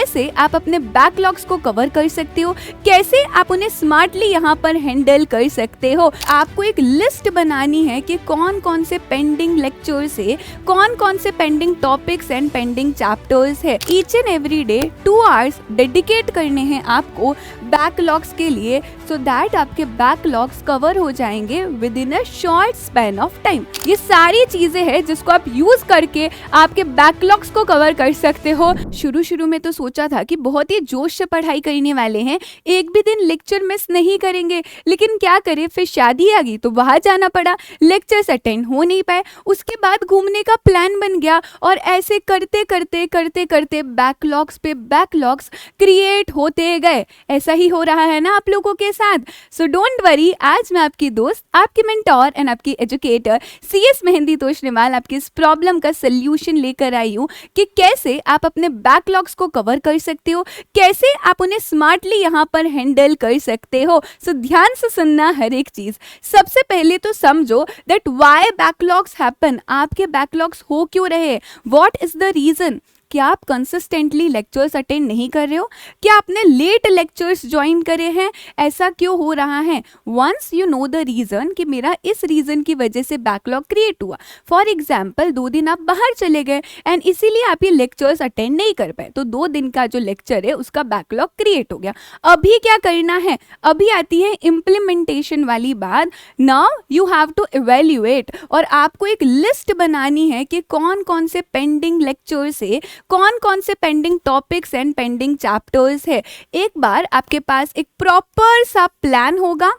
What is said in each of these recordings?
कैसे आप अपने बैकलॉग्स को कवर कर सकते हो, कैसे आप उन्हें स्मार्टली यहाँ पर हैंडल कर सकते हो। आपको एक लिस्ट बनानी है कि कौन कौन से पेंडिंग लेक्चर्स है, कौन कौन से pending topics and pending chapters है। Each and every day 2 hours dedicate करने हैं आपको बैकलॉग्स के लिए, सो दैट आपके बैकलॉग्स कवर हो जाएंगे within a short span of time. ये सारी चीजें हैं जिसको आप यूज करके आपके बैकलॉग्स को कवर कर सकते हो। शुरू में तो सोचा था कि बहुत ही जोश से पढ़ाई करने वाले हैं, एक भी दिन लेक्चर मिस नहीं करेंगे, लेकिन क्या करें, फिर शादी आ गई तो वहां जाना पड़ा, लेक्चर्स अटेंड हो नहीं पाए, उसके बाद घूमने का प्लान बन गया और ऐसे करते करते बैकलॉग्स पे बैकलॉग्स क्रिएट होते गए। ऐसा ही हो रहा है ना आप लोगों के साथ। सो डोंट वरी, आज मैं आपकी दोस्त, आपकी मेंटोर एंड आपकी एजुकेटर CS मेहंदी तोषनीवाल आपकी इस प्रॉब्लम का सोल्यूशन लेकर आई हूँ कि कैसे आप अपने बैकलॉग्स को कवर कर सकते हो, कैसे आप उन्हें स्मार्टली यहाँ पर हैंडल कर सकते हो। सो ध्यान से सुनना हर एक चीज। सबसे पहले तो समझो दैट व्हाई बैकलॉग्स हैपन, आपके बैकलॉग्स हो क्यों रहे, व्हाट इज द रीजन। क्या आप कंसिस्टेंटली लेक्चर्स अटेंड नहीं कर रहे हो, क्या आपने लेट लेक्चर्स ज्वाइन करे हैं, ऐसा क्यों हो रहा है। Once you know the reason कि मेरा इस रीजन की वजह से बैकलॉग क्रिएट हुआ, फॉर एग्जाम्पल 2 दिन आप बाहर चले गए एंड इसीलिए आप ये लेक्चर्स अटेंड नहीं कर पाए, तो 2 दिन का जो लेक्चर है उसका बैकलॉग क्रिएट हो गया। अभी क्या करना है, अभी आती है इम्प्लीमेंटेशन वाली बात। Now you have to evaluate, और आपको एक लिस्ट बनानी है कि कौन कौन से पेंडिंग लेक्चर्स है, कौन कौन से pending topics and pending chapters है। एक बार आपके पास एक प्रॉपर सा प्लान होगा,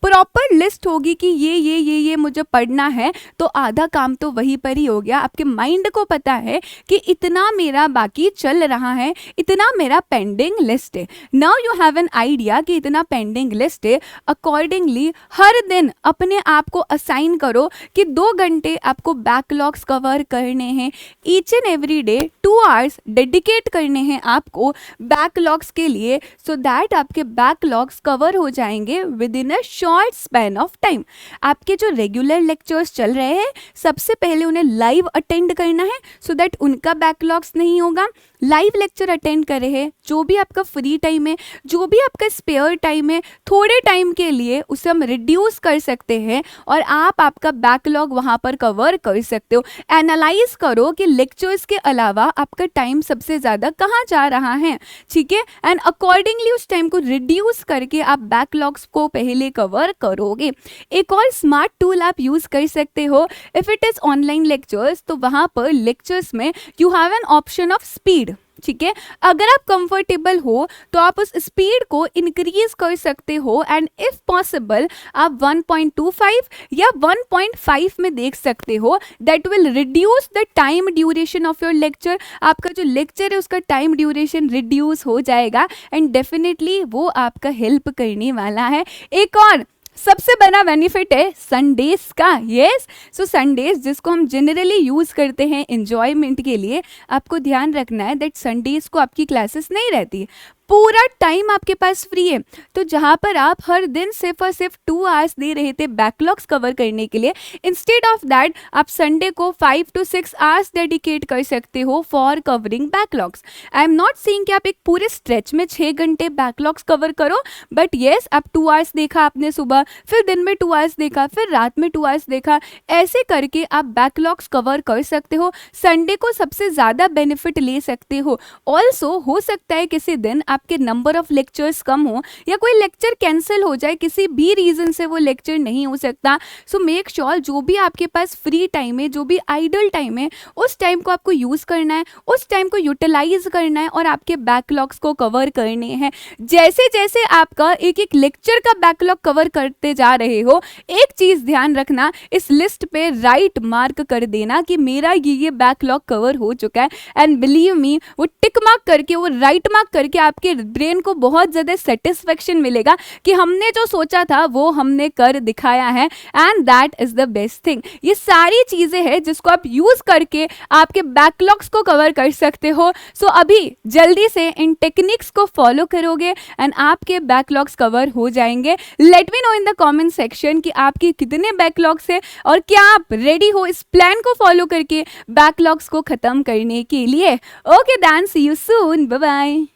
प्रॉपर लिस्ट होगी कि ये मुझे पढ़ना है, तो आधा काम तो वहीं पर ही हो गया। आपके माइंड को पता है कि इतना मेरा बाकी चल रहा है, इतना मेरा पेंडिंग लिस्ट है। Now you have an idea कि इतना पेंडिंग लिस्ट है। अकॉर्डिंगली हर दिन अपने आप को असाइन करो कि 2 घंटे आपको बैकलॉग्स कवर करने हैं। Each and every day 2 hours dedicate करने हैं आपको बैकलॉग्स के लिए, सो दैट आपके बैकलॉग्स कवर हो जाएंगे within a short span of time. आपके जो रेगुलर लेक्चर्स चल रहे हैं, सबसे पहले उन्हें लाइव अटेंड करना है सो दैट उनका बैकलॉग्स नहीं होगा। लाइव लेक्चर अटेंड करे हैं, जो भी आपका फ्री टाइम है, जो भी आपका स्पेयर टाइम है, थोड़े टाइम के लिए उसे हम रिड्यूस कर सकते हैं और आप आपका बैकलॉग वहां पर कवर कर सकते हो। एनालाइज करो कि लेक्चर्स के अलावा आपका टाइम सबसे ज़्यादा कहाँ जा रहा है, ठीक है, एंड अकॉर्डिंगली उस टाइम को रिड्यूस करके आप बैकलॉग्स को पहले कवर करोगे। एक और स्मार्ट टूल आप यूज कर सकते हो, if it is online lectures, तो वहां पर लेक्चर्स में you have an option of speed, ठीक है। अगर आप कंफर्टेबल हो तो आप उस स्पीड को इंक्रीज कर सकते हो एंड इफ पॉसिबल आप 1.25 या 1.5 में देख सकते हो। That will reduce the time duration of your lecture. आपका जो लेक्चर है उसका टाइम ड्यूरेशन रिड्यूस हो जाएगा एंड डेफिनेटली वो आपका हेल्प करने वाला है। एक और सबसे बड़ा बेनिफिट है संडेज का। यस, सो संडेज जिसको हम जनरली यूज करते हैं एंजॉयमेंट के लिए, आपको ध्यान रखना है दैट संडेज को आपकी क्लासेस नहीं रहती, पूरा टाइम आपके पास फ्री है। तो जहाँ पर आप हर दिन सिर्फ और सिर्फ 2 आवर्स दे रहे थे बैकलॉग्स कवर करने के लिए, इंस्टेड ऑफ दैट आप संडे को 5 to 6 आवर्स डेडिकेट कर सकते हो for covering backlogs. I am not saying कि आप एक पूरे स्ट्रेच में 6 घंटे बैकलॉग्स कवर करो, बट येस आप 2 आवर्स देखा आपने सुबह, फिर दिन में 2 आवर्स देखा, फिर रात में 2 आवर्स देखा, ऐसे करके आप बैकलॉग्स कवर कर सकते हो। संडे को सबसे ज़्यादा बेनिफिट ले सकते हो। ऑल्सो हो सकता है किसी दिन आपके नंबर ऑफ लेक्चर्स कम हो या कोई लेक्चर कैंसिल हो जाए, किसी भी रीजन से वो लेक्चर नहीं हो सकता। सो मेक श्योर जो भी आपके पास फ्री टाइम है, जो भी आइडल टाइम है, उस टाइम को आपको यूज करना है, उस टाइम को यूटिलाइज करना है और आपके बैकलॉग्स को कवर करने हैं। जैसे जैसे आपका एक एक लेक्चर का बैकलॉग कवर करते जा रहे हो, एक चीज ध्यान रखना, इस लिस्ट पे राइट मार्क कर देना कि मेरा ये बैकलॉग कवर हो चुका है एंड बिलीव मी, वो टिक मार्क करके, वो राइट मार्क करके आपके आपके ब्रेन को बहुत ज़्यादा सेटिस्फेक्शन मिलेगा कि हमने जो सोचा था वो हमने कर दिखाया है, and that is the best thing. ये सारी चीज़ें हैं जिसको आप यूज़ करके आपके बैकलॉग्स को कवर कर सकते हो। सो अभी जल्दी से इन टेक्निक्स को फॉलो करोगे एंड आपके बैकलॉग्स कवर हो जाएंगे। Let me know in the comment section कि आपके कितने बैकलॉग्स है और क्या आप रेडी हो इस प्लान को फॉलो करके बैकलॉग्स को खत्म करने के लिए। Okay then, see you soon, bye bye.